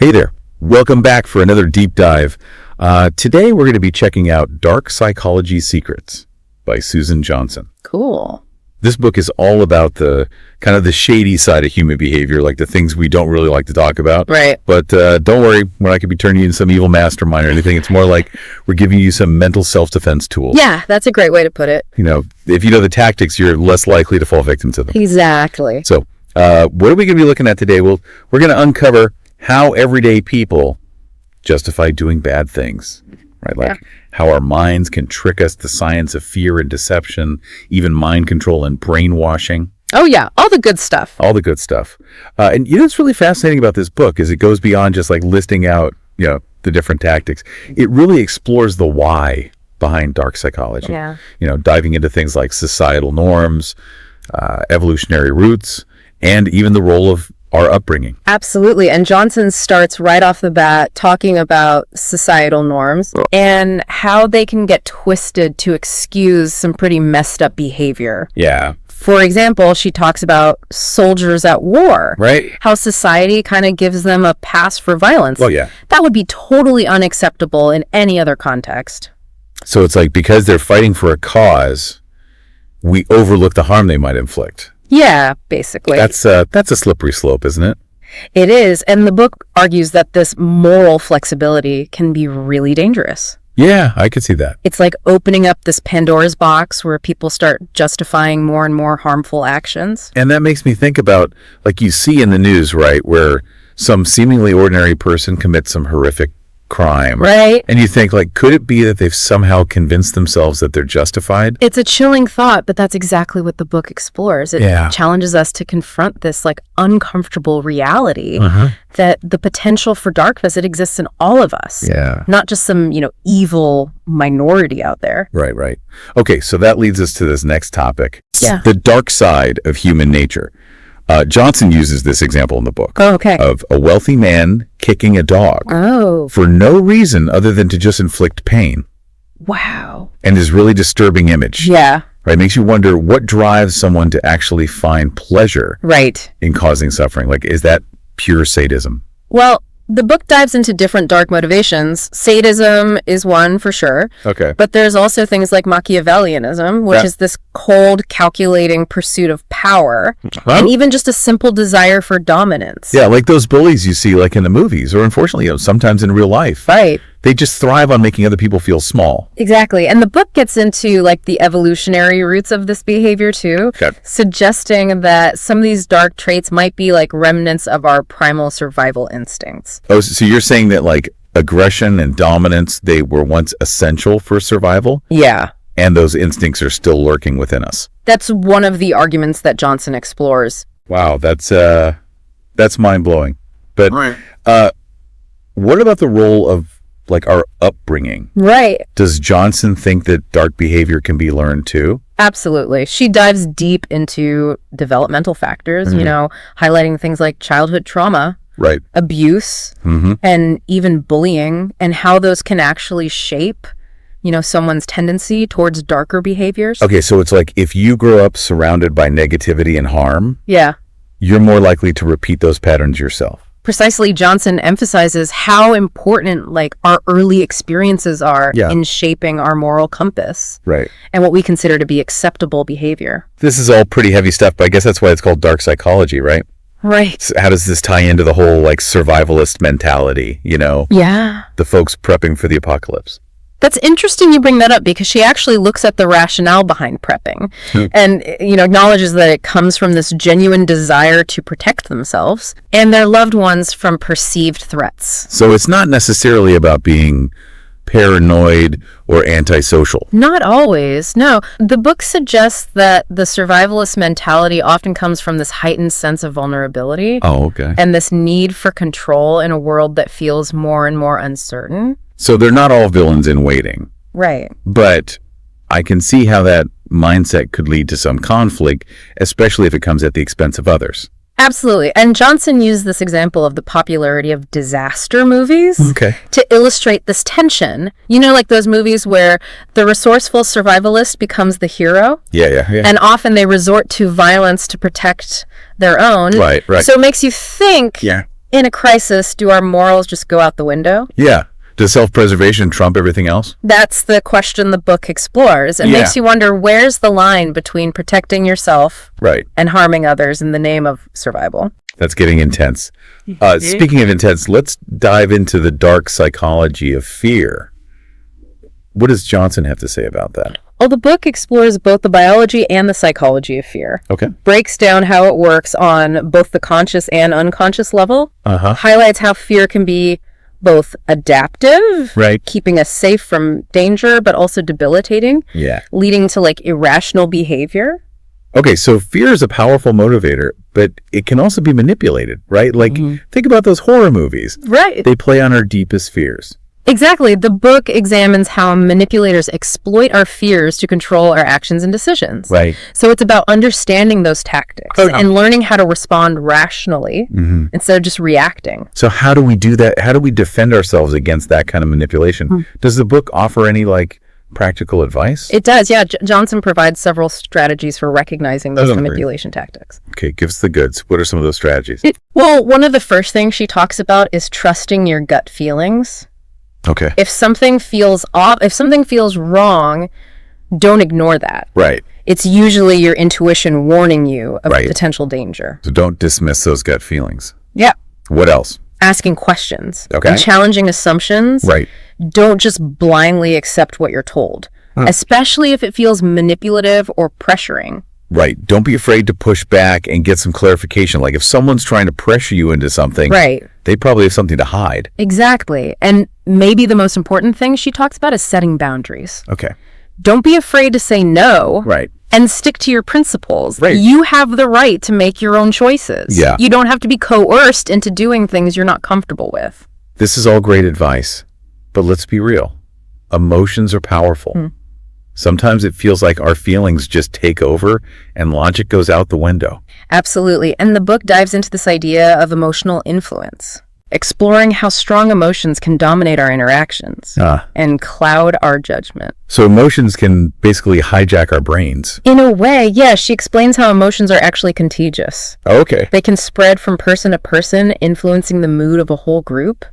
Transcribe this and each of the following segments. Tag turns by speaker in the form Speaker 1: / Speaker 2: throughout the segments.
Speaker 1: Hey there. Welcome back for another deep dive. Today we're going to be checking out Dark Psychology Secrets by Susan Johnson.
Speaker 2: Cool.
Speaker 1: This book is all about the kind of the shady side of human behavior, like the things we don't really like to talk about.
Speaker 2: Right.
Speaker 1: But don't worry, we're not going to be turning you into some evil mastermind or anything. It's more like we're giving you some mental self-defense tools.
Speaker 2: Yeah, that's a great way to put it.
Speaker 1: You know, if you know the tactics, you're less likely to fall victim to them.
Speaker 2: Exactly.
Speaker 1: So what are we going to be looking at today? Well, we're going to uncover how everyday people justify doing bad things, right? Like how our minds can trick us, the science of fear and deception, even mind control and brainwashing.
Speaker 2: Oh, yeah. All the good stuff.
Speaker 1: All the good stuff. And you know what's really fascinating about this book is it goes beyond just like listing out, you know, the different tactics. It really explores the why behind dark psychology.
Speaker 2: Yeah.
Speaker 1: You know, diving into things like societal norms, evolutionary roots, and even the role of our upbringing.
Speaker 2: Absolutely. And Johnson starts right off the bat talking about societal norms and how they can get twisted to excuse some pretty messed up behavior.
Speaker 1: Yeah.
Speaker 2: For example, she talks about soldiers at war.
Speaker 1: Right.
Speaker 2: How society kind of gives them a pass for violence.
Speaker 1: Oh, yeah.
Speaker 2: That would be totally unacceptable in any other context.
Speaker 1: So it's like because they're fighting for a cause, we overlook the harm they might inflict.
Speaker 2: Yeah, basically.
Speaker 1: That's a slippery slope, isn't it?
Speaker 2: It is. And the book argues that this moral flexibility can be really dangerous.
Speaker 1: Yeah, I could see that.
Speaker 2: It's like opening up this Pandora's box where people start justifying more and more harmful actions.
Speaker 1: And that makes me think about, like you see in the news, right, where some seemingly ordinary person commits some horrific crime.
Speaker 2: Right.
Speaker 1: And you think, like, could it be that they've somehow convinced themselves that they're justified?
Speaker 2: It's a chilling thought, but that's exactly what the book explores. It challenges us to confront this, like, uncomfortable reality that the potential for darkness, it exists in all of us.
Speaker 1: Yeah.
Speaker 2: Not just some, evil minority out there.
Speaker 1: Right. Okay, so that leads us to this next topic.
Speaker 2: Yeah.
Speaker 1: The dark side of human nature. Johnson uses this example in the book of a wealthy man kicking a dog for no reason other than to just inflict pain.
Speaker 2: Wow.
Speaker 1: And this really disturbing image.
Speaker 2: Yeah.
Speaker 1: Right. Makes you wonder what drives someone to actually find pleasure in causing suffering. Like, is that pure sadism?
Speaker 2: Well, the book dives into different dark motivations. Sadism is one for sure.
Speaker 1: Okay.
Speaker 2: But there's also things like Machiavellianism, which is this cold, calculating pursuit of power, and even just a simple desire for dominance.
Speaker 1: Yeah, like those bullies you see like in the movies, or unfortunately, sometimes in real life.
Speaker 2: Right.
Speaker 1: They just thrive on making other people feel small.
Speaker 2: Exactly. And the book gets into like the evolutionary roots of this behavior too, suggesting that some of these dark traits might be like remnants of our primal survival instincts.
Speaker 1: Oh, so you're saying that like aggression and dominance, they were once essential for survival?
Speaker 2: Yeah.
Speaker 1: And those instincts are still lurking within us.
Speaker 2: That's one of the arguments that Johnson explores.
Speaker 1: Wow, that's mind-blowing. But what about the role of like our upbringing?
Speaker 2: Right.
Speaker 1: Does Johnson think that dark behavior can be learned too?
Speaker 2: Absolutely. She dives deep into developmental factors, highlighting things like childhood trauma, abuse, and even bullying, and how those can actually shape, someone's tendency towards darker behaviors.
Speaker 1: Okay, so it's like if you grow up surrounded by negativity and harm, you're more likely to repeat those patterns yourself.
Speaker 2: Precisely, Johnson emphasizes how important like our early experiences are in shaping our moral compass.
Speaker 1: Right.
Speaker 2: And what we consider to be acceptable behavior.
Speaker 1: This is all pretty heavy stuff, but I guess that's why it's called dark psychology, right?
Speaker 2: Right.
Speaker 1: So how does this tie into the whole like survivalist mentality,
Speaker 2: Yeah.
Speaker 1: The folks prepping for the apocalypse?
Speaker 2: That's interesting you bring that up because she actually looks at the rationale behind prepping and, acknowledges that it comes from this genuine desire to protect themselves and their loved ones from perceived threats.
Speaker 1: So it's not necessarily about being paranoid or antisocial.
Speaker 2: Not always, no. The book suggests that the survivalist mentality often comes from this heightened sense of vulnerability.
Speaker 1: Oh, okay.
Speaker 2: And this need for control in a world that feels more and more uncertain.
Speaker 1: So they're not all villains in waiting.
Speaker 2: Right.
Speaker 1: But I can see how that mindset could lead to some conflict, especially if it comes at the expense of others.
Speaker 2: Absolutely. And Johnson used this example of the popularity of disaster movies to illustrate this tension. Like those movies where the resourceful survivalist becomes the hero.
Speaker 1: Yeah.
Speaker 2: And often they resort to violence to protect their own.
Speaker 1: Right.
Speaker 2: So it makes you think in a crisis, do our morals just go out the window?
Speaker 1: Yeah. Does self-preservation trump everything else?
Speaker 2: That's the question the book explores. It makes you wonder, where's the line between protecting yourself and harming others in the name of survival?
Speaker 1: That's getting intense. Speaking of intense, let's dive into the dark psychology of fear. What does Johnson have to say about that?
Speaker 2: Well, the book explores both the biology and the psychology of fear.
Speaker 1: Okay.
Speaker 2: Breaks down how it works on both the conscious and unconscious level. Highlights how fear can be both adaptive, keeping us safe from danger, but also debilitating, leading to like irrational behavior.
Speaker 1: Okay, so fear is a powerful motivator, but it can also be manipulated, right? Like, think about those horror movies.
Speaker 2: Right.
Speaker 1: They play on our deepest fears.
Speaker 2: Exactly. The book examines how manipulators exploit our fears to control our actions and decisions.
Speaker 1: Right.
Speaker 2: So it's about understanding those tactics and learning how to respond rationally instead of just reacting.
Speaker 1: So how do we do that? How do we defend ourselves against that kind of manipulation? Does the book offer any, like, practical advice?
Speaker 2: It does, yeah. Johnson provides several strategies for recognizing those manipulation tactics.
Speaker 1: Okay, give us the goods. What are some of those strategies?
Speaker 2: Well, one of the first things she talks about is trusting your gut feelings.
Speaker 1: Okay.
Speaker 2: If something feels off, if something feels wrong, don't ignore that.
Speaker 1: Right.
Speaker 2: It's usually your intuition warning you of potential danger.
Speaker 1: So don't dismiss those gut feelings.
Speaker 2: Yeah.
Speaker 1: What else?
Speaker 2: Asking questions.
Speaker 1: Okay.
Speaker 2: And challenging assumptions.
Speaker 1: Right.
Speaker 2: Don't just blindly accept what you're told, especially if it feels manipulative or pressuring.
Speaker 1: Right. Don't be afraid to push back and get some clarification. Like if someone's trying to pressure you into something, they probably have something to hide.
Speaker 2: Exactly. And maybe the most important thing she talks about is setting boundaries.
Speaker 1: Okay.
Speaker 2: Don't be afraid to say no.
Speaker 1: Right.
Speaker 2: And stick to your principles.
Speaker 1: Right.
Speaker 2: You have the right to make your own choices.
Speaker 1: Yeah.
Speaker 2: You don't have to be coerced into doing things you're not comfortable with.
Speaker 1: This is all great advice, but let's be real. Emotions are powerful. Sometimes it feels like our feelings just take over and logic goes out the window.
Speaker 2: Absolutely. And the book dives into this idea of emotional influence, exploring how strong emotions can dominate our interactions and cloud our judgment.
Speaker 1: So emotions can basically hijack our brains.
Speaker 2: In a way, yeah. She explains how emotions are actually contagious.
Speaker 1: Oh, okay.
Speaker 2: They can spread from person to person, influencing the mood of a whole group.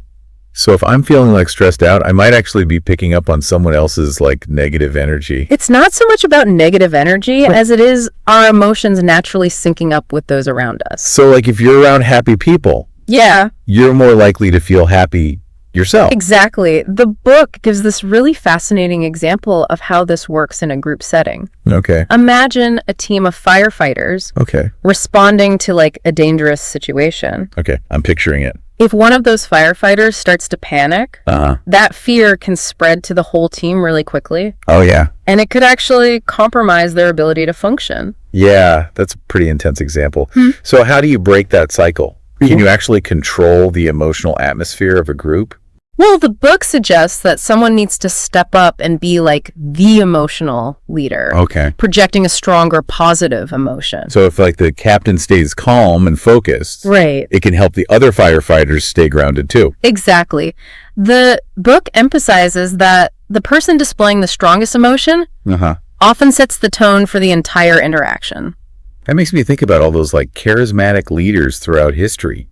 Speaker 1: So if I'm feeling like stressed out, I might actually be picking up on someone else's like negative energy.
Speaker 2: It's not so much about negative energy as it is our emotions naturally syncing up with those around us.
Speaker 1: So like if you're around happy people, you're more likely to feel happy yourself.
Speaker 2: Exactly. The book gives this really fascinating example of how this works in a group setting.
Speaker 1: Okay.
Speaker 2: Imagine a team of firefighters responding to like a dangerous situation.
Speaker 1: Okay, I'm picturing it.
Speaker 2: If one of those firefighters starts to panic, that fear can spread to the whole team really quickly.
Speaker 1: Oh, yeah.
Speaker 2: And it could actually compromise their ability to function.
Speaker 1: Yeah, that's a pretty intense example. So how do you break that cycle? Can you actually control the emotional atmosphere of a group?
Speaker 2: Well, the book suggests that someone needs to step up and be like the emotional leader.
Speaker 1: Okay.
Speaker 2: Projecting a stronger positive emotion.
Speaker 1: So if like the captain stays calm and focused, it can help the other firefighters stay grounded too.
Speaker 2: Exactly. The book emphasizes that the person displaying the strongest emotion often sets the tone for the entire interaction.
Speaker 1: That makes me think about all those like charismatic leaders throughout history.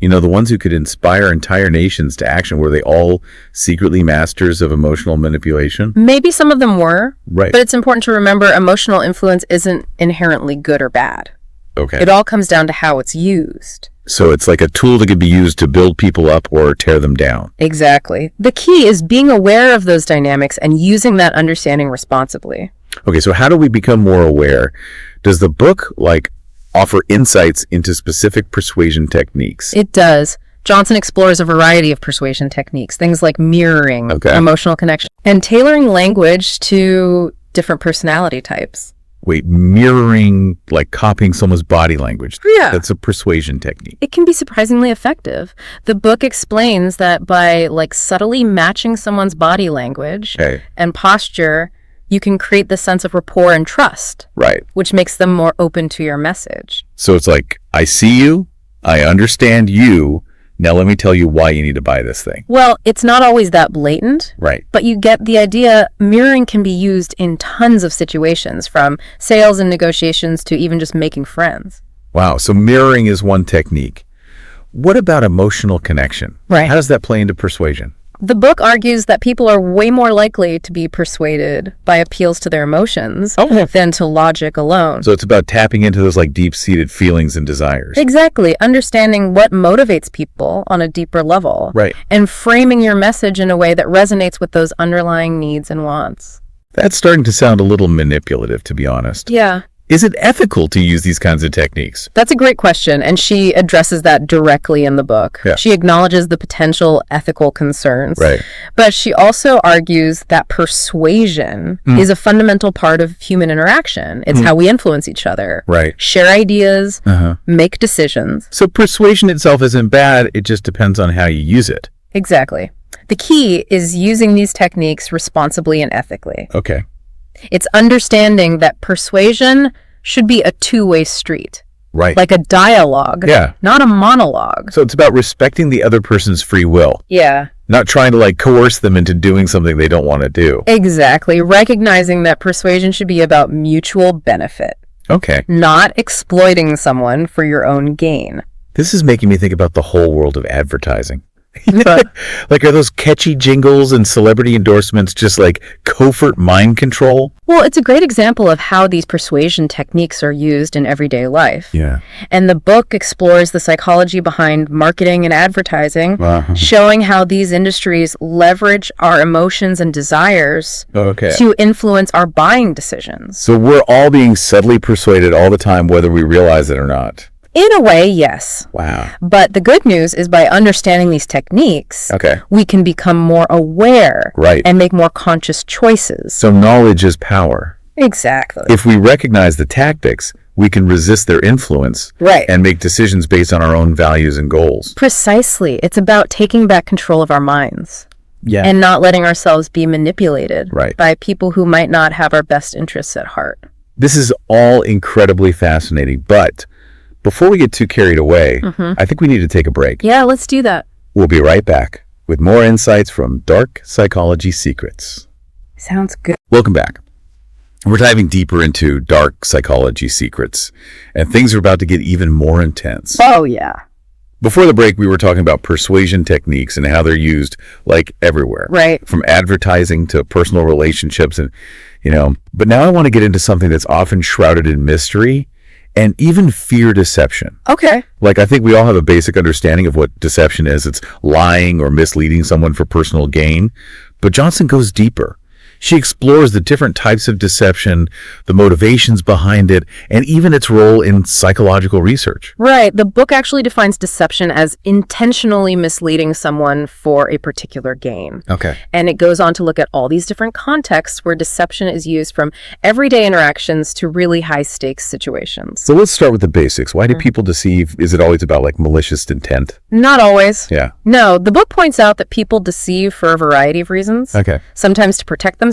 Speaker 1: You know, the ones who could inspire entire nations to action. Were they all secretly masters of emotional manipulation?
Speaker 2: Maybe some of them were.
Speaker 1: Right.
Speaker 2: But it's important to remember emotional influence isn't inherently good or bad.
Speaker 1: Okay.
Speaker 2: It all comes down to how it's used.
Speaker 1: So it's like a tool that could be used to build people up or tear them down.
Speaker 2: Exactly. The key is being aware of those dynamics and using that understanding responsibly.
Speaker 1: Okay, so how do we become more aware? Does the book like offer insights into specific persuasion techniques?
Speaker 2: It does. Johnson explores a variety of persuasion techniques, things like mirroring, emotional connection, and tailoring language to different personality types.
Speaker 1: Wait, mirroring, like copying someone's body language.
Speaker 2: Yeah.
Speaker 1: That's a persuasion technique.
Speaker 2: It can be surprisingly effective. The book explains that by like subtly matching someone's body language and posture, you can create this sense of rapport and trust.
Speaker 1: Right.
Speaker 2: Which makes them more open to your message.
Speaker 1: So it's like, I see you, I understand you, now let me tell you why you need to buy this thing.
Speaker 2: Well, it's not always that blatant.
Speaker 1: Right.
Speaker 2: But you get the idea. Mirroring can be used in tons of situations, from sales and negotiations to even just making friends.
Speaker 1: Wow, so mirroring is one technique. What about emotional connection?
Speaker 2: Right.
Speaker 1: How does that play into persuasion?
Speaker 2: The book argues that people are way more likely to be persuaded by appeals to their emotions than to logic alone.
Speaker 1: So it's about tapping into those like deep-seated feelings and desires.
Speaker 2: Exactly. Understanding what motivates people on a deeper level.
Speaker 1: Right.
Speaker 2: And framing your message in a way that resonates with those underlying needs and wants.
Speaker 1: That's starting to sound a little manipulative, to be honest.
Speaker 2: Yeah.
Speaker 1: Is it ethical to use these kinds of techniques?
Speaker 2: That's a great question, and she addresses that directly in the book.
Speaker 1: Yeah.
Speaker 2: She acknowledges the potential ethical concerns.
Speaker 1: Right.
Speaker 2: But she also argues that persuasion is a fundamental part of human interaction. It's how we influence each other.
Speaker 1: Right.
Speaker 2: Share ideas, make decisions.
Speaker 1: So persuasion itself isn't bad, it just depends on how you use it.
Speaker 2: Exactly. The key is using these techniques responsibly and ethically.
Speaker 1: Okay.
Speaker 2: It's understanding that persuasion should be a two-way street.
Speaker 1: Right.
Speaker 2: Like a dialogue, not a monologue.
Speaker 1: So it's about respecting the other person's free will.
Speaker 2: Yeah.
Speaker 1: Not trying to like coerce them into doing something they don't want to do.
Speaker 2: Exactly. Recognizing that persuasion should be about mutual benefit.
Speaker 1: Okay.
Speaker 2: Not exploiting someone for your own gain.
Speaker 1: This is making me think about the whole world of advertising. Like, are those catchy jingles and celebrity endorsements just like covert mind control?
Speaker 2: Well, it's a great example of how these persuasion techniques are used in everyday life.
Speaker 1: Yeah.
Speaker 2: And the book explores the psychology behind marketing and advertising, showing how these industries leverage our emotions and desires to influence our buying decisions.
Speaker 1: So we're all being subtly persuaded all the time, whether we realize it or not.
Speaker 2: In a way, yes.
Speaker 1: Wow.
Speaker 2: But the good news is by understanding these techniques, we can become more aware and make more conscious choices.
Speaker 1: So knowledge is power.
Speaker 2: Exactly.
Speaker 1: If we recognize the tactics, we can resist their influence and make decisions based on our own values and goals.
Speaker 2: Precisely. It's about taking back control of our minds.
Speaker 1: Yeah.
Speaker 2: And not letting ourselves be manipulated by people who might not have our best interests at heart.
Speaker 1: This is all incredibly fascinating, but before we get too carried away, I think we need to take a break.
Speaker 2: Yeah, let's do that.
Speaker 1: We'll be right back with more insights from Dark Psychology Secrets.
Speaker 2: Sounds good.
Speaker 1: Welcome back. We're diving deeper into Dark Psychology Secrets, and things are about to get even more intense.
Speaker 2: Oh, yeah.
Speaker 1: Before the break, we were talking about persuasion techniques and how they're used like everywhere.
Speaker 2: Right.
Speaker 1: From advertising to personal relationships and, but now I want to get into something that's often shrouded in mystery and even fear deception.
Speaker 2: Okay.
Speaker 1: Like, I think we all have a basic understanding of what deception is. It's lying or misleading someone for personal gain. But Johnson goes deeper. She explores the different types of deception, the motivations behind it, and even its role in psychological research.
Speaker 2: Right. The book actually defines deception as intentionally misleading someone for a particular gain.
Speaker 1: Okay.
Speaker 2: And it goes on to look at all these different contexts where deception is used, from everyday interactions to really high-stakes situations.
Speaker 1: So let's start with the basics. Why do people deceive? Is it always about like malicious intent?
Speaker 2: Not always.
Speaker 1: Yeah.
Speaker 2: No, the book points out that people deceive for a variety of reasons.
Speaker 1: Okay.
Speaker 2: Sometimes to protect themselves,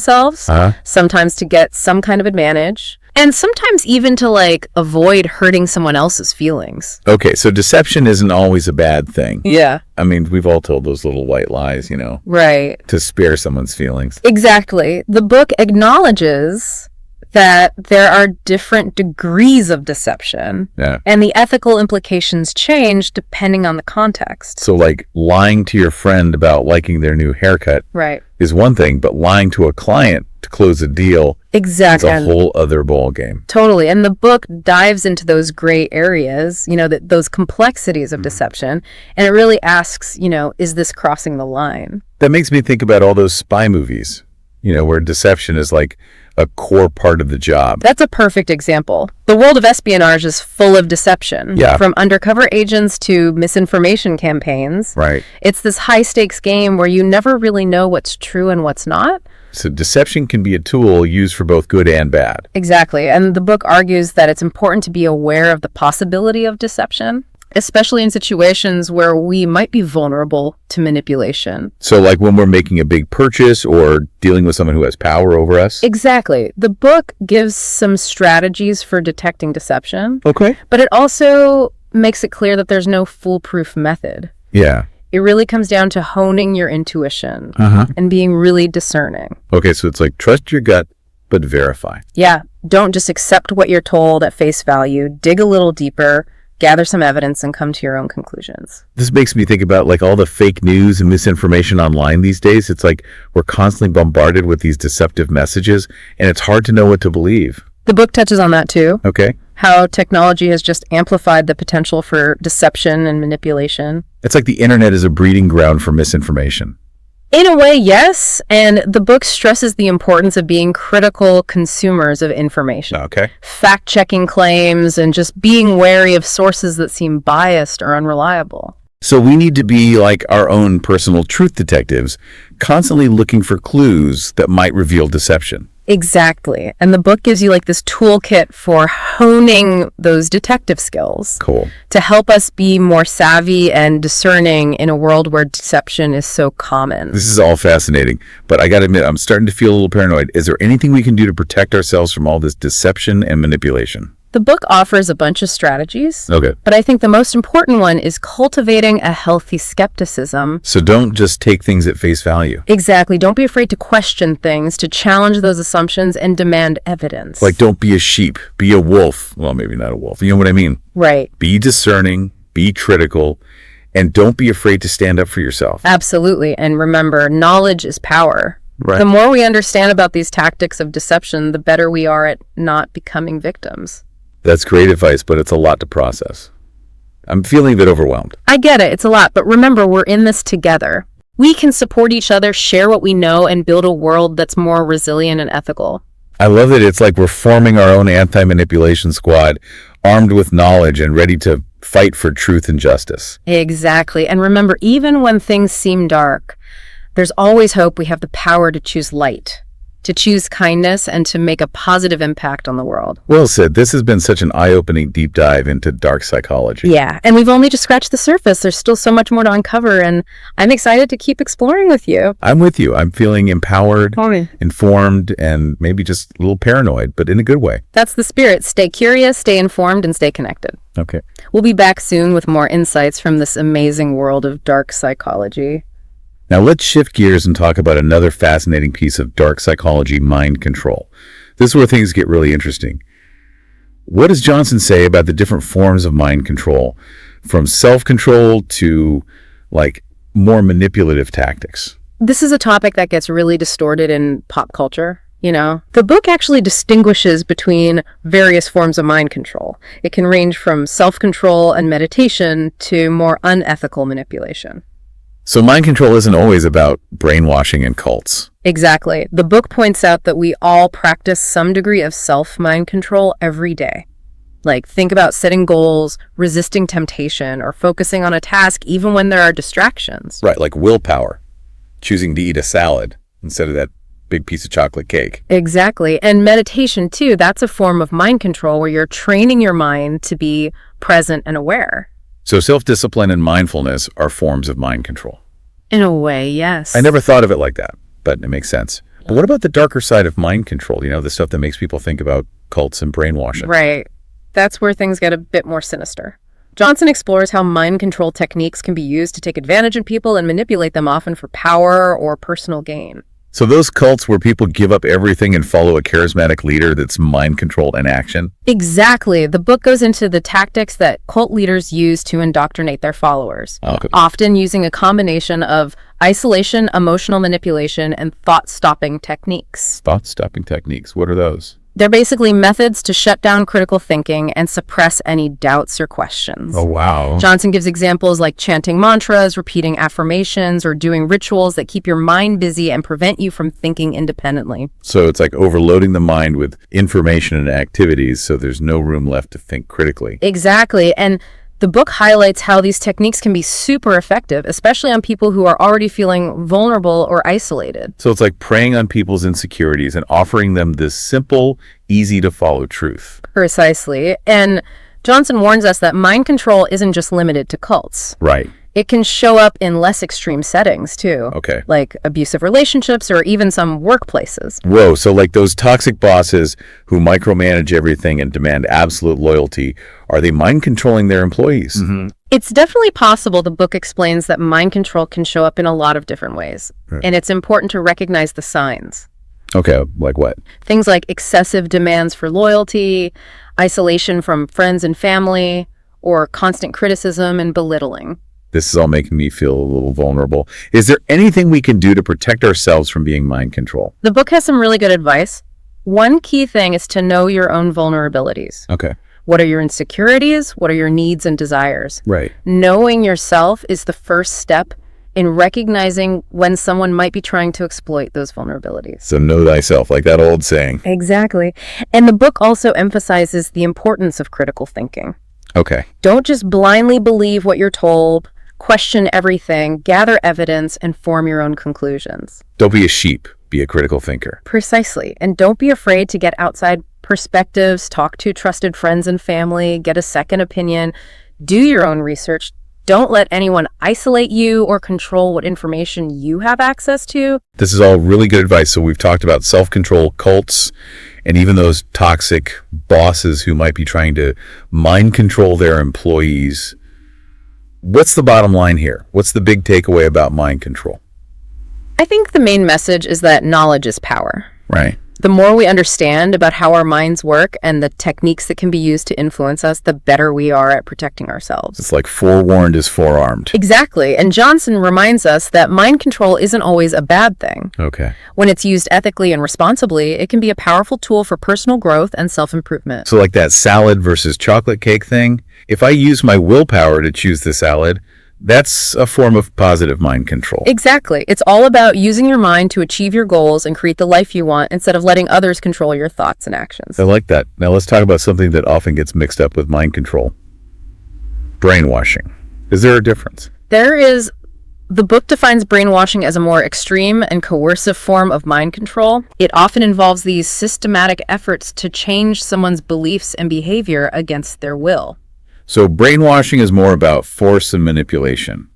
Speaker 2: sometimes to get some kind of advantage, and sometimes even to like avoid hurting someone else's feelings.
Speaker 1: Okay, so deception isn't always a bad thing.
Speaker 2: Yeah.
Speaker 1: I mean, we've all told those little white lies,
Speaker 2: Right.
Speaker 1: to spare someone's feelings.
Speaker 2: Exactly. The book acknowledges that there are different degrees of deception, and the ethical implications change depending on the context.
Speaker 1: So like lying to your friend about liking their new haircut is one thing, but lying to a client to close a deal is a whole other ball game.
Speaker 2: Totally. And the book dives into those gray areas, those complexities of deception, and it really asks, is this crossing the line?
Speaker 1: That makes me think about all those spy movies, where deception is like a core part of the job.
Speaker 2: That's a perfect example. The world of espionage is full of deception.
Speaker 1: Yeah.
Speaker 2: From undercover agents to misinformation campaigns.
Speaker 1: Right.
Speaker 2: It's this high-stakes game where you never really know what's true and what's not.
Speaker 1: So deception can be a tool used for both good and bad.
Speaker 2: Exactly. And the book argues that it's important to be aware of the possibility of deception, especially in situations where we might be vulnerable to manipulation.
Speaker 1: So like when we're making a big purchase or dealing with someone who has power over us?
Speaker 2: Exactly. The book gives some strategies for detecting deception.
Speaker 1: Okay.
Speaker 2: But it also makes it clear that there's no foolproof method.
Speaker 1: Yeah.
Speaker 2: It really comes down to honing your intuition and being really discerning.
Speaker 1: Okay, so it's like trust your gut, but verify.
Speaker 2: Yeah. Don't just accept what you're told at face value. Dig a little deeper. gather some evidence, and come to your own conclusions.
Speaker 1: This makes me think about like all the fake news and misinformation online these days. It's like we're constantly bombarded with these deceptive messages, and it's hard to know what to believe.
Speaker 2: The book touches on that too.
Speaker 1: Okay.
Speaker 2: How technology has just amplified the potential for deception and manipulation.
Speaker 1: It's like the internet is a breeding ground for misinformation.
Speaker 2: In a way, yes. And the book stresses the importance of being critical consumers of information.
Speaker 1: Okay.
Speaker 2: Fact-checking claims and just being wary of sources that seem biased or unreliable.
Speaker 1: So we need to be like our own personal truth detectives, constantly looking for clues that might reveal deception.
Speaker 2: Exactly. And the book gives you like this toolkit for honing those detective skills.
Speaker 1: Cool.
Speaker 2: To help us be more savvy and discerning in a world where deception is so common.
Speaker 1: This is all fascinating, but I got to admit, I'm starting to feel a little paranoid. Is there anything we can do to protect ourselves from all this deception and manipulation?
Speaker 2: The book offers a bunch of strategies.
Speaker 1: Okay.
Speaker 2: But I think the most important one is cultivating a healthy skepticism.
Speaker 1: So don't just take things at face value.
Speaker 2: Exactly. Don't be afraid to question things, to challenge those assumptions and demand evidence.
Speaker 1: Like, don't be a sheep, be a wolf. Well, maybe not a wolf. You know what I mean?
Speaker 2: Right.
Speaker 1: Be discerning, be critical, and don't be afraid to stand up for yourself.
Speaker 2: Absolutely. And remember, knowledge is power.
Speaker 1: Right.
Speaker 2: The more we understand about these tactics of deception, the better we are at not becoming victims.
Speaker 1: That's great advice, but it's a lot to process. I'm feeling a bit overwhelmed.
Speaker 2: I get it. It's a lot. But remember, we're in this together. We can support each other, share what we know, and build a world that's more resilient and ethical.
Speaker 1: I love that it's like we're forming our own anti-manipulation squad, armed with knowledge and ready to fight for truth and justice.
Speaker 2: Exactly. And remember, even when things seem dark, there's always hope. We have the power to choose light, to choose kindness, and to make a positive impact on the world.
Speaker 1: Well said. This has been such an eye-opening deep dive into dark psychology.
Speaker 2: Yeah, and we've only just scratched the surface. There's still so much more to uncover, and I'm excited to keep exploring with you.
Speaker 1: I'm with you. I'm feeling empowered, informed, and maybe just a little paranoid, but in a good way.
Speaker 2: That's the spirit. Stay curious, stay informed, and stay connected.
Speaker 1: Okay.
Speaker 2: We'll be back soon with more insights from this amazing world of dark psychology.
Speaker 1: Now let's shift gears and talk about another fascinating piece of dark psychology, mind control. This is where things get really interesting. What does Johnson say about the different forms of mind control, from self-control to like more manipulative tactics?
Speaker 2: This is a topic that gets really distorted in pop culture. You know, the book actually distinguishes between various forms of mind control. It can range from self-control and meditation to more unethical manipulation.
Speaker 1: So mind control isn't always about brainwashing and cults.
Speaker 2: Exactly. The book points out that we all practice some degree of self-mind control every day. Like, think about setting goals, resisting temptation, or focusing on a task even when there are distractions.
Speaker 1: Right, like willpower. Choosing to eat a salad instead of that big piece of chocolate cake.
Speaker 2: Exactly. And meditation, too, that's a form of mind control where you're training your mind to be present and aware.
Speaker 1: So self-discipline and mindfulness are forms of mind control.
Speaker 2: In a way, yes.
Speaker 1: I never thought of it like that, but it makes sense. But what about the darker side of mind control? You know, the stuff that makes people think about cults and brainwashing.
Speaker 2: Right. That's where things get a bit more sinister. Johnson explores how mind control techniques can be used to take advantage of people and manipulate them, often for power or personal gain.
Speaker 1: So those cults where people give up everything and follow a charismatic leader that's mind-controlled in action?
Speaker 2: Exactly. The book goes into the tactics that cult leaders use to indoctrinate their followers, often using a combination of isolation, emotional manipulation, and thought-stopping techniques.
Speaker 1: Thought-stopping techniques. What are those?
Speaker 2: They're basically methods to shut down critical thinking and suppress any doubts or questions.
Speaker 1: Oh, wow.
Speaker 2: Johnson gives examples like chanting mantras, repeating affirmations, or doing rituals that keep your mind busy and prevent you from thinking independently.
Speaker 1: So it's like overloading the mind with information and activities so there's no room left to think critically.
Speaker 2: Exactly. And the book highlights how these techniques can be super effective, especially on people who are already feeling vulnerable or isolated.
Speaker 1: So it's like preying on people's insecurities and offering them this simple, easy-to-follow truth.
Speaker 2: Precisely. And Johnson warns us that mind control isn't just limited to cults.
Speaker 1: Right.
Speaker 2: It can show up in less extreme settings, too.
Speaker 1: Okay.
Speaker 2: Like abusive relationships or even some workplaces.
Speaker 1: Whoa, so like those toxic bosses who micromanage everything and demand absolute loyalty, are they mind-controlling their employees?
Speaker 2: Mm-hmm. It's definitely possible. The book explains that mind control can show up in a lot of different ways. Right. And it's important to recognize the signs.
Speaker 1: Okay, like what?
Speaker 2: Things like excessive demands for loyalty, isolation from friends and family, or constant criticism and belittling.
Speaker 1: This is all making me feel a little vulnerable. Is there anything we can do to protect ourselves from being mind controlled?
Speaker 2: The book has some really good advice. One key thing is to know your own vulnerabilities.
Speaker 1: Okay.
Speaker 2: What are your insecurities? What are your needs and desires?
Speaker 1: Right.
Speaker 2: Knowing yourself is the first step in recognizing when someone might be trying to exploit those vulnerabilities.
Speaker 1: So know thyself, like that old saying.
Speaker 2: Exactly. And the book also emphasizes the importance of critical thinking.
Speaker 1: Okay.
Speaker 2: Don't just blindly believe what you're told. Question everything, gather evidence, and form your own conclusions.
Speaker 1: Don't be a sheep. Be a critical thinker.
Speaker 2: Precisely. And don't be afraid to get outside perspectives, talk to trusted friends and family, get a second opinion, do your own research. Don't let anyone isolate you or control what information you have access to.
Speaker 1: This is all really good advice. So we've talked about self-control, cults, and even those toxic bosses who might be trying to mind control their employees. What's the bottom line here? What's the big takeaway about mind control?
Speaker 2: I think the main message is that knowledge is power.
Speaker 1: Right.
Speaker 2: The more we understand about how our minds work and the techniques that can be used to influence us, the better we are at protecting ourselves.
Speaker 1: It's like forewarned is forearmed.
Speaker 2: Exactly. And Johnson reminds us that mind control isn't always a bad thing.
Speaker 1: Okay.
Speaker 2: When it's used ethically and responsibly, it can be a powerful tool for personal growth and self-improvement.
Speaker 1: So like that salad versus chocolate cake thing, if I use my willpower to choose the salad, that's a form of positive mind control.
Speaker 2: Exactly. It's all about using your mind to achieve your goals and create the life you want instead of letting others control your thoughts and actions.
Speaker 1: I like that. Now let's talk about something that often gets mixed up with mind control. Brainwashing. Is there a difference?
Speaker 2: There is. The book defines brainwashing as a more extreme and coercive form of mind control. It often involves these systematic efforts to change someone's beliefs and behavior against their will.
Speaker 1: So brainwashing is more about force and manipulation,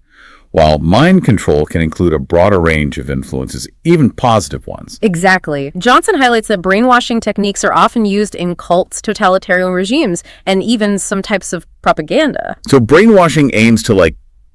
Speaker 1: while mind control can include a broader range of influences, even positive ones.
Speaker 2: Exactly. Johnson highlights that brainwashing techniques are often used in cults, totalitarian regimes, and even some types of propaganda.
Speaker 1: So brainwashing aims to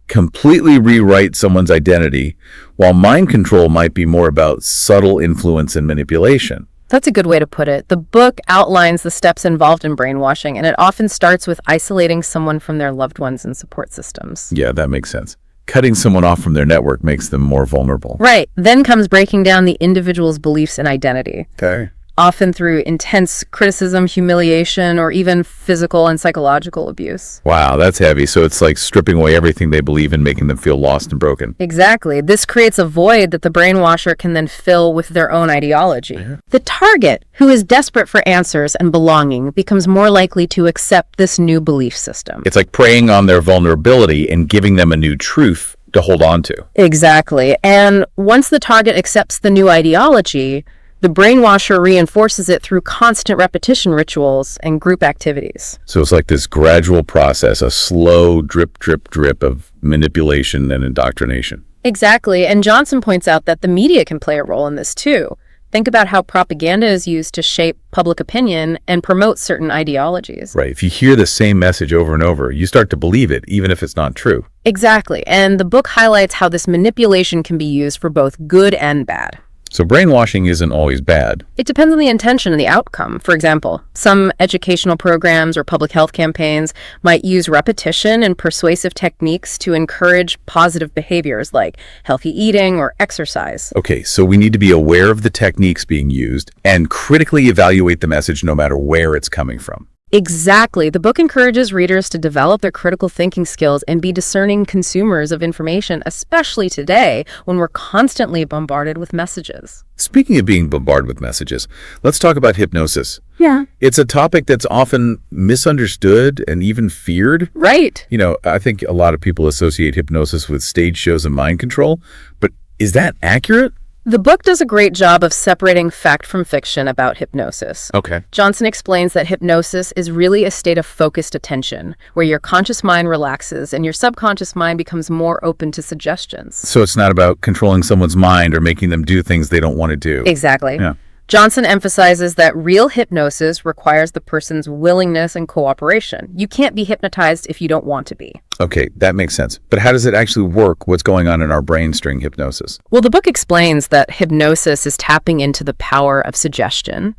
Speaker 1: completely rewrite someone's identity, while mind control might be more about subtle influence and manipulation.
Speaker 2: That's a good way to put it. The book outlines the steps involved in brainwashing, and it often starts with isolating someone from their loved ones and support systems.
Speaker 1: Yeah, that makes sense. Cutting someone off from their network makes them more vulnerable.
Speaker 2: Right. Then comes breaking down the individual's beliefs and identity.
Speaker 1: Okay.
Speaker 2: Often through intense criticism, humiliation, or even physical and psychological abuse.
Speaker 1: Wow, that's heavy. So it's like stripping away everything they believe in, making them feel lost and broken.
Speaker 2: Exactly. This creates a void that the brainwasher can then fill with their own ideology.
Speaker 1: Yeah.
Speaker 2: The target, who is desperate for answers and belonging, becomes more likely to accept this new belief system.
Speaker 1: It's like preying on their vulnerability and giving them a new truth to hold on to.
Speaker 2: Exactly. And once the target accepts the new ideology, the brainwasher reinforces it through constant repetition rituals and group activities.
Speaker 1: So it's like this gradual process, a slow drip, drip, drip of manipulation and indoctrination.
Speaker 2: Exactly. And Johnson points out that the media can play a role in this too. Think about how propaganda is used to shape public opinion and promote certain ideologies.
Speaker 1: Right. If you hear the same message over and over, you start to believe it, even if it's not true.
Speaker 2: Exactly. And the book highlights how this manipulation can be used for both good and bad.
Speaker 1: So brainwashing isn't always bad.
Speaker 2: It depends on the intention and the outcome. For example, some educational programs or public health campaigns might use repetition and persuasive techniques to encourage positive behaviors like healthy eating or exercise.
Speaker 1: Okay, so we need to be aware of the techniques being used and critically evaluate the message no matter where it's coming from.
Speaker 2: Exactly. The book encourages readers to develop their critical thinking skills and be discerning consumers of information, especially today when we're constantly bombarded with messages.
Speaker 1: Speaking of being bombarded with messages, let's talk about hypnosis.
Speaker 2: Yeah.
Speaker 1: It's a topic that's often misunderstood and even feared.
Speaker 2: Right.
Speaker 1: I think a lot of people associate hypnosis with stage shows and mind control, but is that accurate?
Speaker 2: The book does a great job of separating fact from fiction about hypnosis.
Speaker 1: Okay.
Speaker 2: Johnson explains that hypnosis is really a state of focused attention, where your conscious mind relaxes and your subconscious mind becomes more open to suggestions.
Speaker 1: So it's not about controlling someone's mind or making them do things they don't want to do.
Speaker 2: Exactly.
Speaker 1: Yeah.
Speaker 2: Johnson emphasizes that real hypnosis requires the person's willingness and cooperation. You can't be hypnotized if you don't want to be.
Speaker 1: Okay, that makes sense. But how does it actually work? What's going on in our brains during hypnosis?
Speaker 2: Well, the book explains that hypnosis is tapping into the power of suggestion.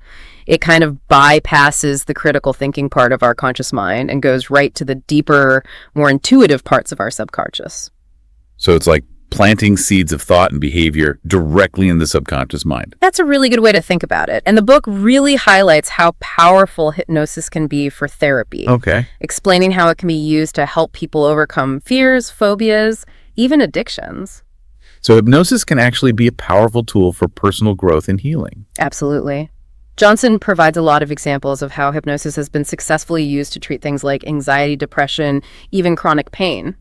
Speaker 2: it kind of bypasses the critical thinking part of our conscious mind and goes right to the deeper, more intuitive parts of our subconscious.
Speaker 1: So it's like planting seeds of thought and behavior directly in the subconscious mind.
Speaker 2: That's a really good way to think about it. And the book really highlights how powerful hypnosis can be for therapy.
Speaker 1: Okay.
Speaker 2: Explaining how it can be used to help people overcome fears, phobias, even addictions.
Speaker 1: So hypnosis can actually be a powerful tool for personal growth and healing.
Speaker 2: Absolutely. Johnson provides a lot of examples of how hypnosis has been successfully used to treat things like anxiety, depression, even chronic pain.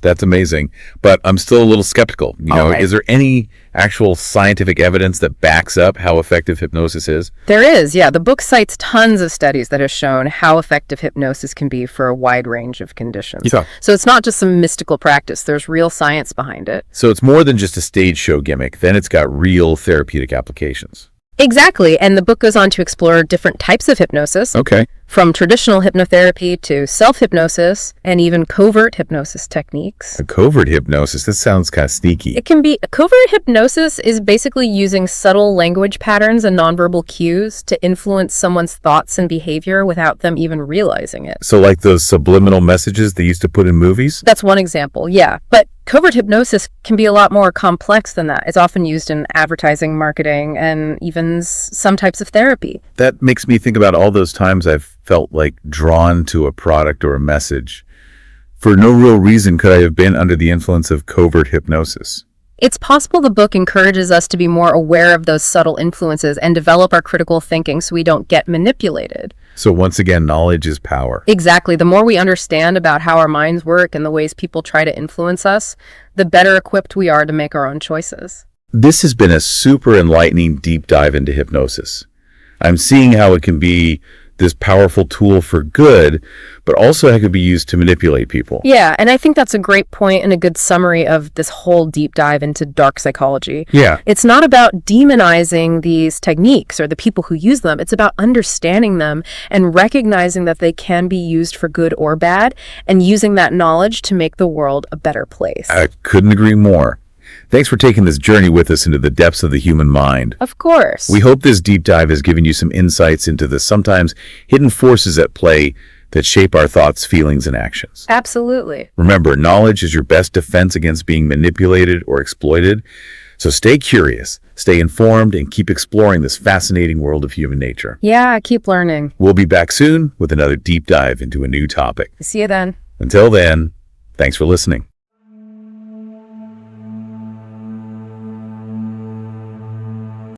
Speaker 1: That's amazing. But I'm still a little skeptical. Is there any actual scientific evidence that backs up how effective hypnosis is?
Speaker 2: There is, yeah. The book cites tons of studies that have shown how effective hypnosis can be for a wide range of conditions.
Speaker 1: Yeah.
Speaker 2: So it's not just some mystical practice. There's real science behind it.
Speaker 1: So it's more than just a stage show gimmick. Then it's got real therapeutic applications.
Speaker 2: Exactly. And the book goes on to explore different types of hypnosis.
Speaker 1: Okay.
Speaker 2: From traditional hypnotherapy to self-hypnosis and even covert hypnosis techniques.
Speaker 1: A covert hypnosis, this sounds kind of sneaky.
Speaker 2: Covert hypnosis is basically using subtle language patterns and nonverbal cues to influence someone's thoughts and behavior without them even realizing it.
Speaker 1: So like those subliminal messages they used to put in movies?
Speaker 2: That's one example, yeah. But covert hypnosis can be a lot more complex than that. It's often used in advertising, marketing, and even some types of therapy.
Speaker 1: That makes me think about all those times I've felt like drawn to a product or a message. For no real reason could I have been under the influence of covert hypnosis.
Speaker 2: It's possible the book encourages us to be more aware of those subtle influences and develop our critical thinking so we don't get manipulated.
Speaker 1: So once again, knowledge is power.
Speaker 2: Exactly. The more we understand about how our minds work and the ways people try to influence us, the better equipped we are to make our own choices.
Speaker 1: This has been a super enlightening deep dive into hypnosis. I'm seeing how it can be this powerful tool for good, but also how it could be used to manipulate people.
Speaker 2: Yeah, and I think that's a great point and a good summary of this whole deep dive into dark psychology.
Speaker 1: Yeah.
Speaker 2: It's not about demonizing these techniques or the people who use them. It's about understanding them and recognizing that they can be used for good or bad and using that knowledge to make the world a better place.
Speaker 1: I couldn't agree more. Thanks for taking this journey with us into the depths of the human mind.
Speaker 2: Of course.
Speaker 1: We hope this deep dive has given you some insights into the sometimes hidden forces at play that shape our thoughts, feelings, and actions.
Speaker 2: Absolutely.
Speaker 1: Remember, knowledge is your best defense against being manipulated or exploited. So stay curious, stay informed, and keep exploring this fascinating world of human nature.
Speaker 2: Yeah, keep learning.
Speaker 1: We'll be back soon with another deep dive into a new topic.
Speaker 2: See you then.
Speaker 1: Until then, thanks for listening.